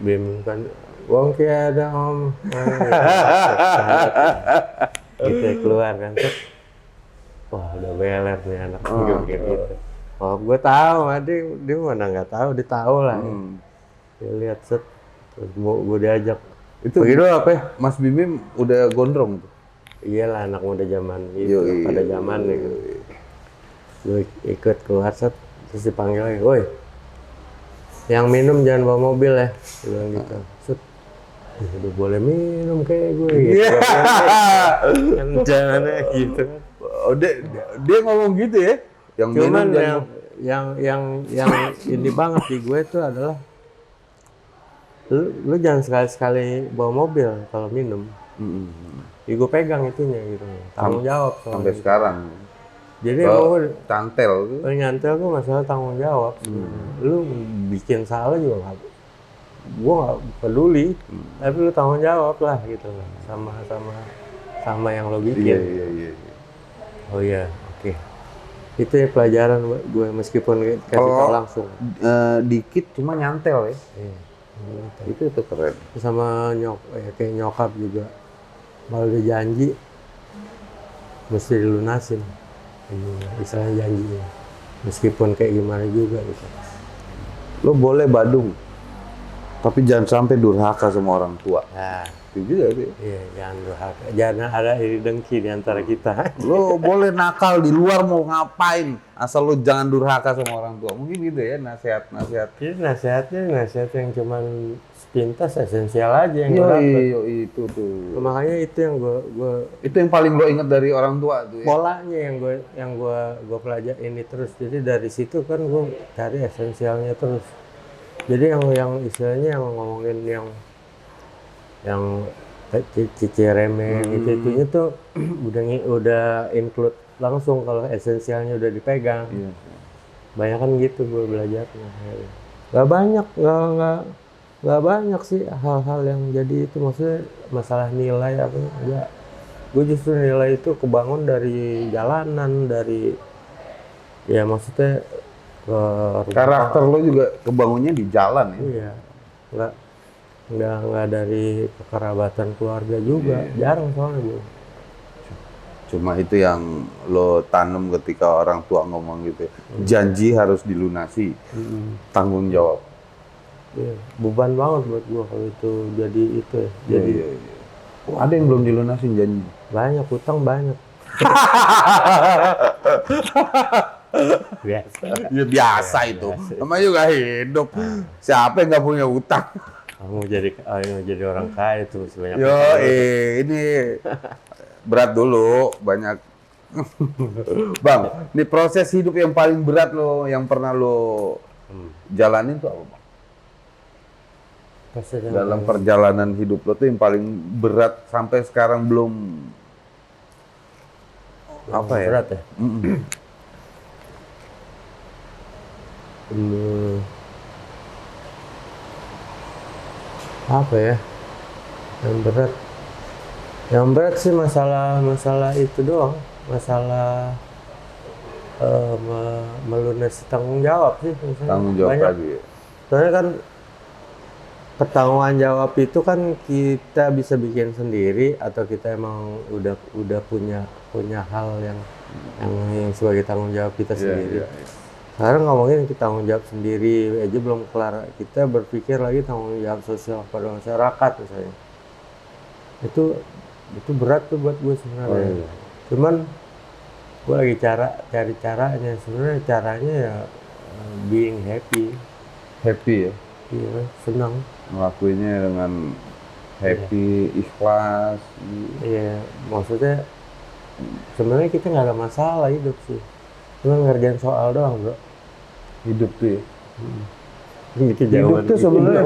S3: Bim kan Wong ki ada om. Kita keluar kan. Wah udah beler nih anak gitu. Oh gue tahu, dia mana nggak tahu, dia tahu lah. Dia lihat set, terus gue diajak.
S1: Itu
S3: Begitu apa ya?
S1: Mas Bimim udah gondrong tuh.
S3: Iyalah anak muda zaman itu, pada zaman gitu. Gue ikut keluar set, terus dipanggil lagi, woi, yang minum jangan bawa mobil ya, dia bilang gitu. Set, udah boleh minum kayak gue gitu. Kan jangannya gitu.
S1: Oh, dia ngomong gitu ya? Yang
S3: Cuman
S1: minum
S3: yang ini banget di gue itu adalah lu jangan sekali-sekali bawa mobil kalau minum. Ya gue pegang itunya gitu, tanggung jawab
S1: Sampai
S3: soalnya.
S1: sekarang.
S3: Jadi
S1: Kalau
S3: emang
S1: cantel tuh.
S3: nyantel tuh masalah tanggung jawab. Lu bikin salah juga nggak, gue nggak peduli, tapi lu tanggung jawab lah gitu loh, sama yang lo bikin.
S1: Iya.
S3: Oh iya, oke. Itu ya pelajaran buat gue meskipun kasih
S1: Kalau
S3: tau langsung.
S1: dikit cuma nyantel ya.
S3: Iya.
S1: Itu tuh keren.
S3: Sama kayak nyokap juga, kalau udah janji mesti dilunasin. Istilahnya janji, meskipun kayak gimana juga gitu.
S1: Lo boleh badung, tapi jangan sampai durhaka sama orang tua.
S3: Nah,
S1: Itu juga itu.
S3: iya, jangan durhaka, jangan ada iri dengki di antara kita.
S1: Lo boleh nakal di luar mau ngapain, asal lo jangan durhaka sama orang tua. Mungkin gitu ya nasihat-nasihat.
S3: Jadi nasihat yang cuman sepintas esensial aja yang gue dapet.
S1: Iya, itu tuh.
S3: Makanya itu yang gue
S1: Itu yang paling lo ingat dari orang tua tuh ya.
S3: polanya yang gue pelajari ini terus. Jadi dari situ kan gue cari esensialnya terus. Jadi yang istilahnya yang ngomongin yang cici remen itunya tuh udah include langsung kalau esensialnya udah dipegang.
S1: Iya.
S3: Banyak kan gitu gue belajarnya. Nggak banyak sih hal-hal yang jadi itu, maksudnya masalah nilai apa enggak. Gue justru nilai itu kebangun dari jalanan, dari ya maksudnya
S1: Karakter lo juga kebangunnya di jalan ya.
S3: iya, nggak dari kekerabatan keluarga juga, jarang soalnya gue.
S1: Cuma itu yang lo tanam ketika orang tua ngomong gitu. Janji harus dilunasi, tanggung jawab.
S3: Iya, beban banget buat gue kalau itu jadi itu ya. Jadi
S1: Iya. Oh, ada yang belum dilunasin janji.
S3: banyak utang banyak. Biasa.
S1: Ya biasa itu. Namanya juga hidup. Siapa yang nggak punya utang?
S3: Kamu jadi orang kaya itu sebanyak
S1: Yo, ini berat dulu, banyak. Bang, ini proses hidup yang paling berat lo, yang pernah lo jalanin tuh apa, Bang? Dalam perjalanan hidup lo tuh yang paling berat sampai sekarang belum apa ya?
S3: berat ya. Apa ya yang berat sih masalah itu doang, masalah melunasi tanggung jawab sih misalnya.
S1: Tanggung jawab
S3: Banyak.
S1: lagi ya?
S3: Soalnya kan pertanggungan jawab itu kan kita bisa bikin sendiri atau kita emang udah punya hal yang sebagai tanggung jawab kita sendiri.
S1: Iya.
S3: Sekarang ngomongin kita tanggung jawab sendiri aja belum kelar, kita berpikir lagi tanggung jawab sosial pada masyarakat misalnya. Itu berat tuh buat gue sebenarnya.
S1: Oh, iya.
S3: Cuman gue lagi cari caranya. Sebenarnya caranya ya being happy.
S1: Happy ya?
S3: Iya, senang.
S1: Ngelakuinnya dengan happy, ikhlas.
S3: Iya, maksudnya sebenarnya kita nggak ada masalah hidup sih. Cuma ngerjain soal doang, bro.
S1: Hidup tuh ya?
S3: Itu
S1: Hidup tuh sebenarnya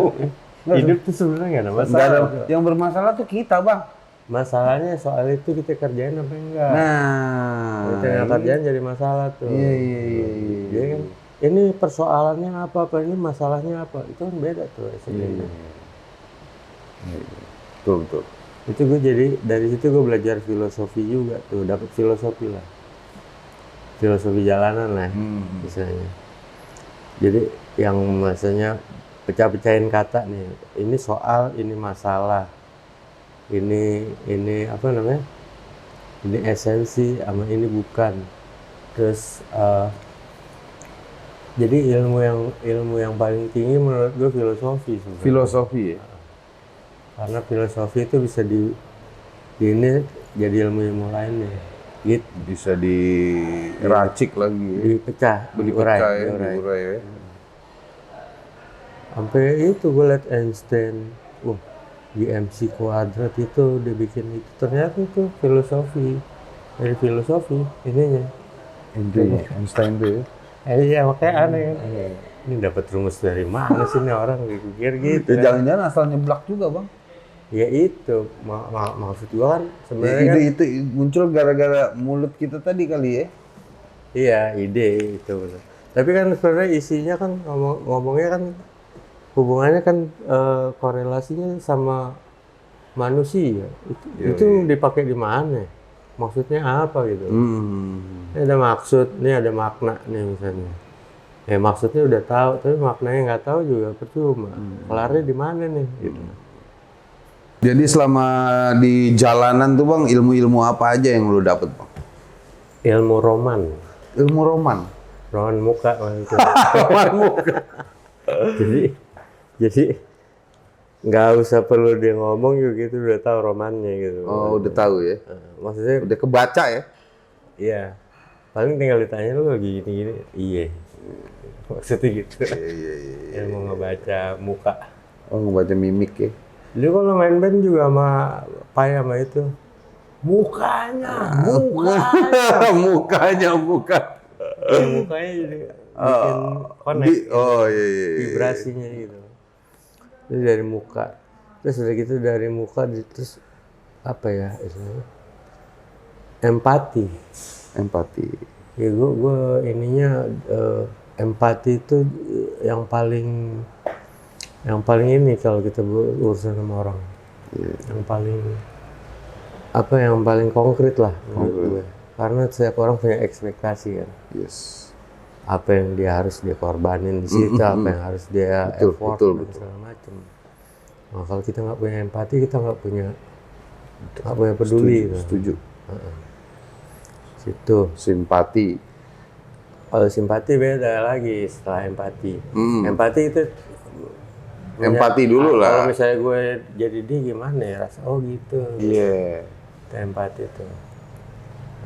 S3: hidup tuh sebenarnya nggak ada masalah.
S1: nggak ada,
S3: bro.
S1: yang bermasalah tuh kita, Bang.
S3: Masalahnya soal itu kita kerjain apa enggak.
S1: Nah,
S3: Kita nggak kerjain jadi masalah tuh.
S1: Iya.
S3: Jadi kan ini persoalannya apa, ini masalahnya apa, itu kan beda tuh sebenarnya.
S1: Betul.
S3: Itu gue jadi dari situ gue belajar filosofi juga tuh, dapat filosofi lah, filosofi jalanan lah misalnya. Jadi yang maksudnya pecah-pecahin kata nih, ini soal, ini masalah, ini apa namanya, ini esensi sama ini bukan. Terus jadi ilmu yang paling tinggi menurut gue filosofi sebenarnya.
S1: Filosofi ya?
S3: Karena filosofi itu bisa di ini jadi ilmu lainnya. Gitu.
S1: Bisa diracik lagi ya?
S3: Dipecah,
S1: Diurai
S3: diurai.
S1: ya?
S3: Sampai itu gue liat Einstein, di MC kuadrat itu dia bikin itu, ternyata itu filosofi, dari filosofi ininya.
S1: Intinya Einstein tuh ya?
S3: Iya, makanya aneh kan. Ini dapat rumus dari mana sih nih orang, pikir gitu.
S1: Ya, jangan-jangan asal nyeblak juga, Bang.
S3: Ya itu maksud gua kan sebenarnya kan
S1: Itu muncul gara-gara mulut kita tadi kali ya.
S3: iya ide itu betul. Tapi kan sebenarnya isinya kan ngomongnya kan hubungannya kan korelasinya sama manusia. Itu dipakai di mana? Maksudnya apa gitu? Ini ada maksud, ini ada makna nih misalnya. Ya maksudnya udah tahu, tapi maknanya nggak tahu juga percuma. Kelarnya di mana nih? Gitu.
S1: Jadi selama di jalanan tuh Bang, ilmu-ilmu apa aja yang lu dapet Bang?
S3: Ilmu roman,
S1: Ilmu roman.
S3: roman muka maksudnya.
S1: Roman muka.
S3: jadi nggak usah perlu dia ngomong juga gitu udah tahu romannya gitu.
S1: Oh, udah tahu ya.
S3: Maksudnya
S1: Udah kebaca ya.
S3: iya. Paling tinggal ditanya lu lagi gini-gini. Iya. Maksudnya gitu.
S1: Iya.
S3: Ilmu ngebaca muka.
S1: Oh, ngebaca mimik ya.
S3: Dulu kalau main band juga sama Pai sama itu. Mukanya.
S1: Mukanya.
S3: Mukanya jadi bikin connect.
S1: Iya.
S3: Vibrasinya gitu. Itu dari muka. Terus udah gitu dari muka terus apa ya istilahnya? Empati. Ya gue ininya empati itu yang paling ini kalau kita berurusan sama orang. Yang paling konkret lah menurut gue. Karena setiap orang punya ekspektasi kan.
S1: Yes.
S3: Apa yang dia harus dia korbanin di situ, apa yang harus dia effort dan segala macam. Nah, kalau kita nggak punya empati, kita nggak punya peduli.
S1: Setuju.
S3: Situ.
S1: Simpati.
S3: Kalau simpati beda lagi setelah empati. Empati itu
S1: Empati dulu lah.
S3: Kalau misalnya gue jadi dia gimana ya rasa gitu.
S1: Iya.
S3: Itu empati itu.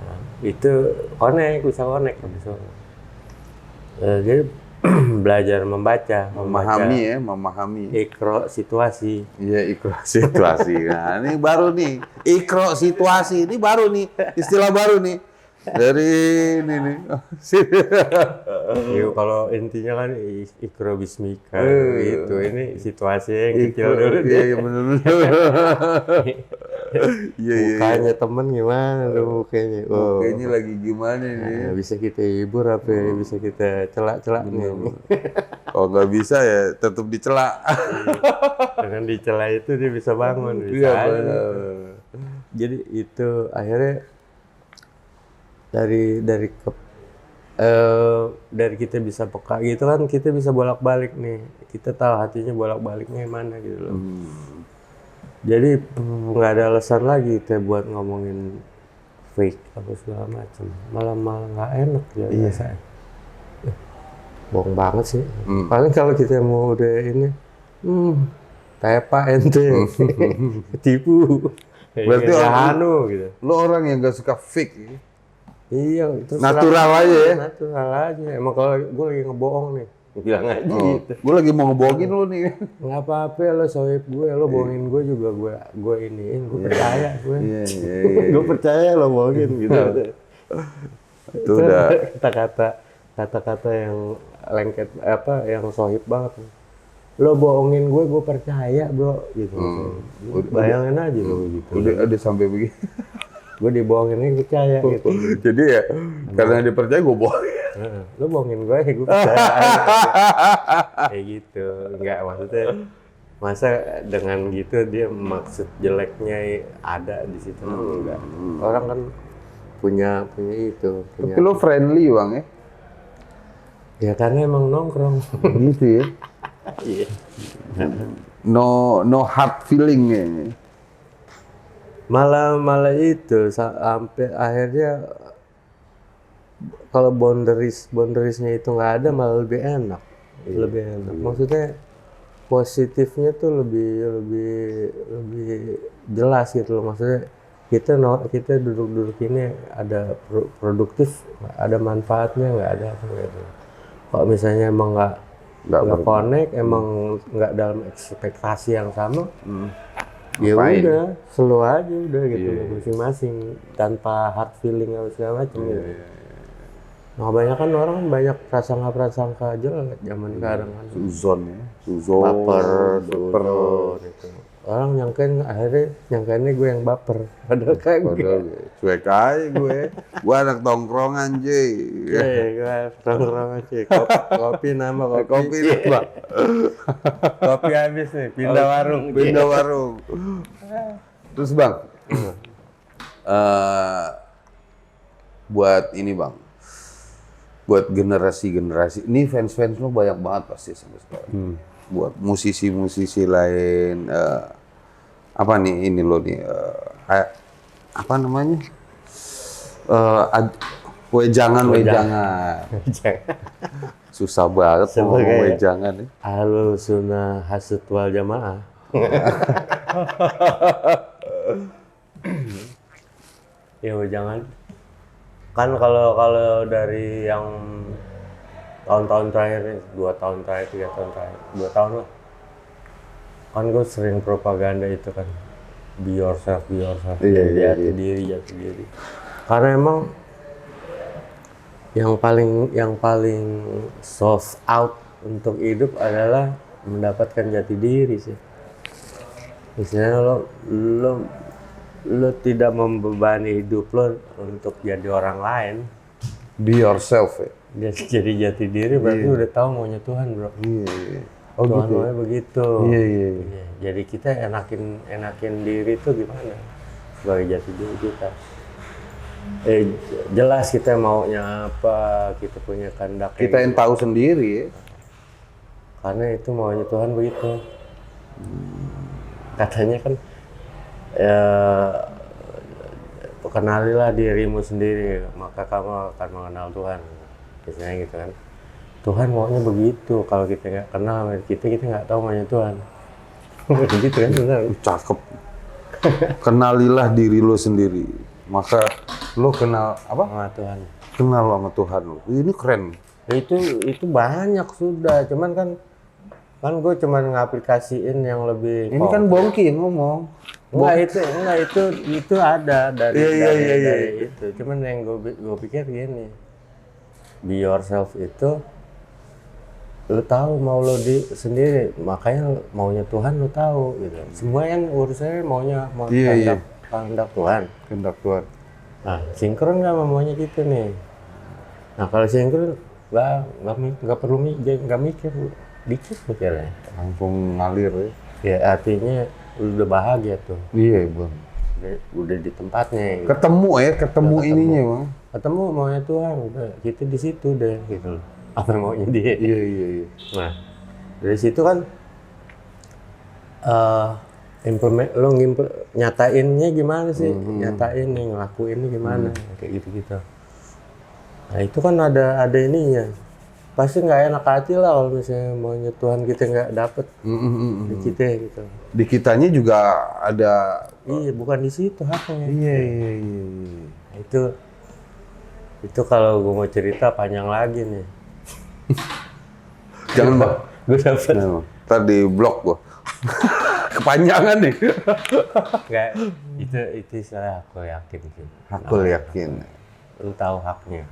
S3: Nah, itu bisa connect. Jadi belajar membaca.
S1: Memahami.
S3: Ikro situasi.
S1: Iya, ikro situasi. Nah, ini baru nih. Ikro situasi ini baru nih. Istilah baru nih. Dari ini nih.
S3: Kalau intinya kan ikro bismika itu ini situasi yang kecil dulu.
S1: Iya, benar. Iya.
S3: Mukanya temen gimana tuh mukanya?
S1: Mukanya lagi gimana nih?
S3: Nah, bisa kita hibur apa ya? Bisa kita celak-celak nih.
S1: Kalau nggak bisa ya tetap dicela.
S3: Dengan dicela itu dia bisa bangun.
S1: Iya benar.
S3: Jadi itu akhirnya dari kita bisa peka gitu kan, kita bisa bolak-balik nih. Kita tahu hatinya bolak-baliknya mana gitu loh. Jadi nggak ada alasan lagi kita buat ngomongin fake apa segala macam. Malah nggak enak ya biasanya. Bohong banget sih. Paling kalau kita mau udah ini, tepa ente, ketipu.
S1: Berarti
S3: gitu.
S1: Lo orang yang nggak suka fake ya?
S3: Iya,
S1: natural aja ya.
S3: Natural aja. Emang kalau gue lagi ngebohong nih, bilang aja gitu.
S1: Gue lagi mau ngebohongin lo nih.
S3: Nggak apa-apa lo sohib gue, lo bohongin gue juga gue iniin, gue percaya gue.
S1: Iya.
S3: Gue percaya lo bohongin gitu.
S1: Itu udah
S3: kata-kata yang lengket yang sohib banget. Lo bohongin gue percaya bro gitu. Bayangin aja lo gitu.
S1: Udah ada sampai begitu.
S3: Gue dibohongin percaya gitu.
S1: Jadi ya karena dia percaya gue bohongin.
S3: Lo bohongin gue percaya. Kayak gitu. Enggak, maksudnya masa dengan gitu dia maksud jeleknya ada di situ. Enggak. Orang kan punya itu.
S1: Tapi lo friendly Bang ya?
S3: Ya karena emang nongkrong.
S1: Gitu ya?
S3: Iya.
S1: No hard feeling ya?
S3: Malah itu sampai akhirnya kalau boundariesnya itu nggak ada malah lebih enak. Maksudnya positifnya tuh lebih jelas gitu loh. Maksudnya kita duduk ini ada produktif, ada manfaatnya nggak ada gitu. Kalau misalnya emang nggak connect, emang nggak dalam ekspektasi yang sama, ya udah slow aja udah gitu masing-masing tanpa hard feeling atau segala macam. Nah, kebanyakan orang banyak prasangka jelek zaman sekarang kan.
S1: Suzon ya.
S3: Baper gitu. orang nyangkainnya gue yang baper. Padahal kayak
S1: Cuek aja gue. Gue anak tongkrongan, J.
S3: gue tongkrongan sih. Kopi nambah kopi.
S1: Kopi nambah.
S3: Kopi habis nih, pindah warung.
S1: Pindah warung. Terus Bang, buat ini Bang, buat generasi-generasi, ini fans-fans lo banyak banget pasti sampai sekarang. Buat musisi-musisi lain, apa nih ini lo nih, apa namanya? Wejangan. Susah banget ngomong wejangan nih.
S3: Halo sunnah hasud wal jamaah. Ya wejangan. Kan kalau dari yang tahun-tahun terakhir, 2 tahun terakhir, 3 tahun terakhir, 2 tahun lah. Kan gue sering propaganda itu kan, be yourself, jati diri. Karena emang yang paling soft out untuk hidup adalah mendapatkan jati diri sih. Misalnya lo tidak membebani hidup lo untuk jadi orang lain.
S1: Be yourself ya.
S3: Jadi jati diri berarti udah tahu maunya Tuhan, bro.
S1: Iya.
S3: Oh, Tuhan
S1: gitu.
S3: maunya begitu.
S1: Iya.
S3: Jadi kita enakin diri itu gimana? Sebagai jati diri kita. Jelas kita maunya apa, kita punya kehendak.
S1: Kita yang tahu sendiri ya.
S3: Karena itu maunya Tuhan begitu. Katanya kan, kenalilah dirimu sendiri, maka kamu akan mengenal Tuhan. Biasanya gitu kan. Tuhan maunya begitu. Kalau kita nggak kenal kita nggak tahu maunya Tuhan. Begitu kan, benar.
S1: Cakep. Kenalilah diri lo sendiri, maka lo kenal apa?
S3: Sama Tuhan.
S1: Kenal sama Tuhan lo. Ini keren.
S3: Itu banyak sudah. Cuman kan gue cuman ngaplikasiin yang lebih.
S1: Ini kan Bongki yang ngomong.
S3: Enggak itu ada dari itu. Cuman yang gue pikir gini, be yourself itu lo tahu mau lo sendiri, makanya maunya Tuhan lo tahu gitu. Semua yang urusannya maunya kehendak Tuhan.
S1: Kehendak Tuhan.
S3: Nah, sinkron nggak sama maunya gitu nih. Nah, kalau sinkron nggak perlu mikir dikit mikirnya.
S1: Langsung ngalir ya.
S3: Ya artinya udah bahagia tuh.
S1: Iya Bang.
S3: Udah di tempatnya. Gitu.
S1: Ketemu ininya Bang.
S3: Ketemu maunya Tuhan, udah kita di situ deh gitu loh. Apa maunya dia?
S1: Iya.
S3: Nah, dari situ kan nyatainnya gimana sih? Nyatain nih, ngelakuinnya gimana? Kayak gitu-gitu. Nah, itu kan ada ininya. Pasti nggak enak hati lah kalau misalnya maunya Tuhan kita nggak dapet di kita gitu.
S1: Di kitanya juga ada.
S3: Iya, bukan di situ haknya.
S1: Iya.
S3: Nah, itu kalau gue mau cerita panjang lagi nih.
S1: Jangan Bang.
S3: Gue dapet.
S1: Nah, ntar di blok gua. Kepanjangan nih.
S3: Nggak, itu istilah aku yakin sih.
S1: Aku yakin.
S3: Lu tahu haknya.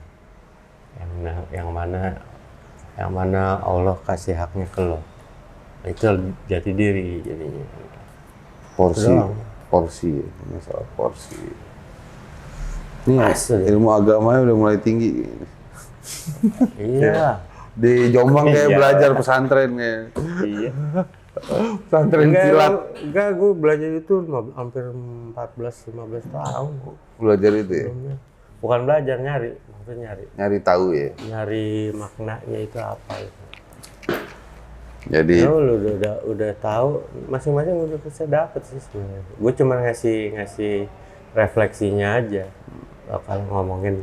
S3: Yang mana Allah kasih haknya ke lo. Itu jati diri jadinya.
S1: Porsi, masalah porsi. Ini ilmu agamanya udah mulai tinggi.
S3: Iya.
S1: Di Jombang kayak belajar pesantren ya.
S3: Iya.
S1: Pesantren silat.
S3: Enggak, gue belajar itu hampir 14-15 tahun.
S1: Belajar itu ya?
S3: Bukan belajar, maksudnya nyari.
S1: Nyari tahu ya?
S3: Nyari maknanya itu apa gitu.
S1: Jadi
S3: lu udah tahu, masing-masing udah bisa dapet sih sebenarnya. Gue cuma ngasih refleksinya aja. Kalau ngomongin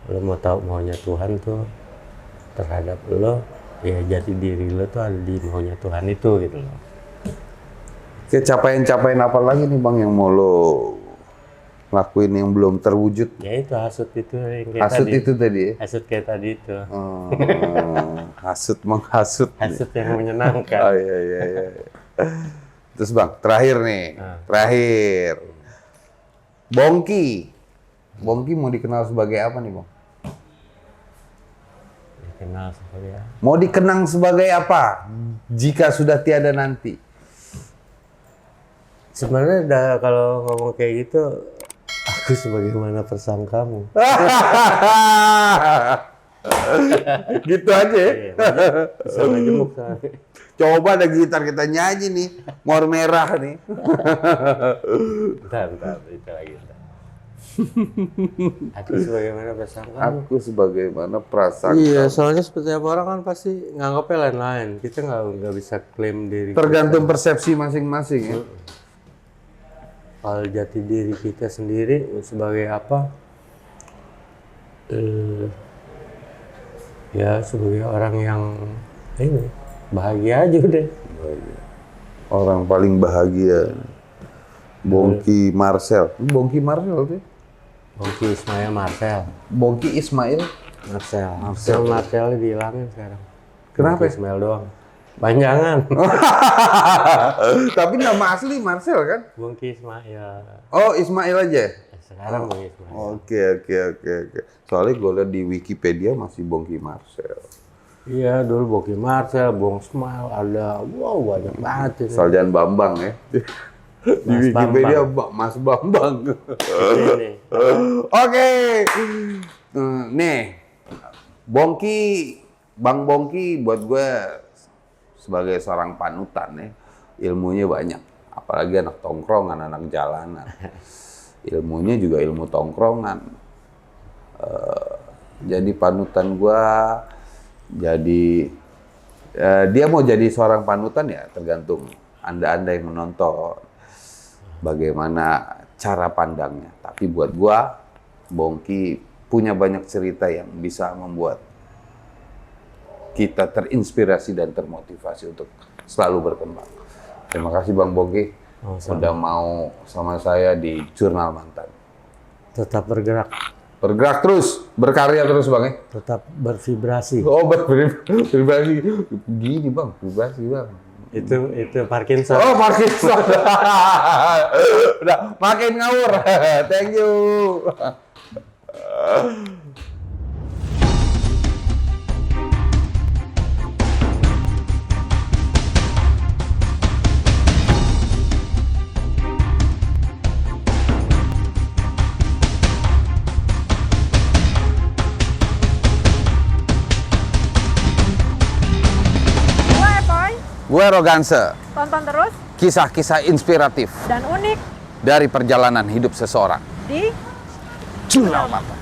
S3: lu mau tahu maunya Tuhan tuh terhadap lo, ya jati diri lo tuh ada di maunya Tuhan itu gitu loh.
S1: Capaian apa lagi nih Bang yang mau lo lakuin yang belum terwujud?
S3: Ya itu hasut itu yang kayak
S1: hasut
S3: tadi.
S1: Itu tadi ya?
S3: Hasut kayak tadi itu.
S1: Hasut menghasut.
S3: Hasut yang menyenangkan.
S1: Oh iya. Terus Bang, terakhir nih. Terakhir. Bongki mau dikenal sebagai apa nih Bang?
S3: Dikenal sebagai apa?
S1: Mau dikenang sebagai apa jika sudah tiada nanti?
S3: Sebenarnya kalau ngomong kayak gitu, aku sebagaimana persangkamu.
S1: Gitu aja ya?
S3: Iya, bisa ngejemuk soalnya.
S1: Coba ada gitar kita nyanyi nih, Mawar Merah nih.
S3: Bentar, itu lagi. Aku sebagaimana persangkamu.
S1: Aku sebagaimana prasangka.
S3: Iya, soalnya setiap orang kan pasti nganggapnya lain-lain. Kita nggak bisa klaim diri.
S1: Tergantung persepsi masing-masing ya.
S3: Kalau jati diri kita sendiri sebagai apa? Ya sebagai orang yang ini bahagia aja udah.
S1: Orang paling bahagia. Bongki Marcel. Bongki Marcel tuh?
S3: Bongki Ismail Marcel.
S1: Bongki Ismail?
S3: Marcel dihilangin sekarang.
S1: Kenapa?
S3: Bongki Ismail doang. Panjangan.
S1: Tapi nama asli Marcel kan?
S3: Bongki Ismail.
S1: Oh, Ismail aja?
S3: Sekarang Bongki Ismail.
S1: Oke. Soalnya gue lihat di Wikipedia masih Bongki Marcel.
S3: Iya, dulu Bongki Marcel, Bong Smile, ada banyak banget ini.
S1: Saljan Bambang ya. Di
S3: Mas
S1: Wikipedia Mas Bambang.
S3: Ini.
S1: Oke. Nih, Bang Bongki buat gue sebagai seorang panutan ya, ilmunya banyak. Apalagi anak tongkrongan, anak jalanan. Ilmunya juga ilmu tongkrongan. Jadi panutan gue, jadi dia mau jadi seorang panutan ya tergantung Anda yang menonton. Bagaimana cara pandangnya. Tapi buat gua, Bongki punya banyak cerita yang bisa membuat kita terinspirasi dan termotivasi untuk selalu berkembang. Terima kasih Bang Bongki sudah mau sama saya di Jurnal Mantan.
S3: Tetap bergerak.
S1: Bergerak terus, berkarya terus Bang ya.
S3: Tetap bervibrasi.
S1: Oh, bervibrasi. Gini Bang, vibrasi Bang.
S3: Itu Parkinson.
S1: Oh, Parkinson. Udah, makin ngawur. Thank you. Gue Roganse.
S2: Tonton terus
S1: Kisah-kisah inspiratif
S2: dan unik
S1: dari perjalanan hidup seseorang.
S2: di
S1: Jurnal Mata.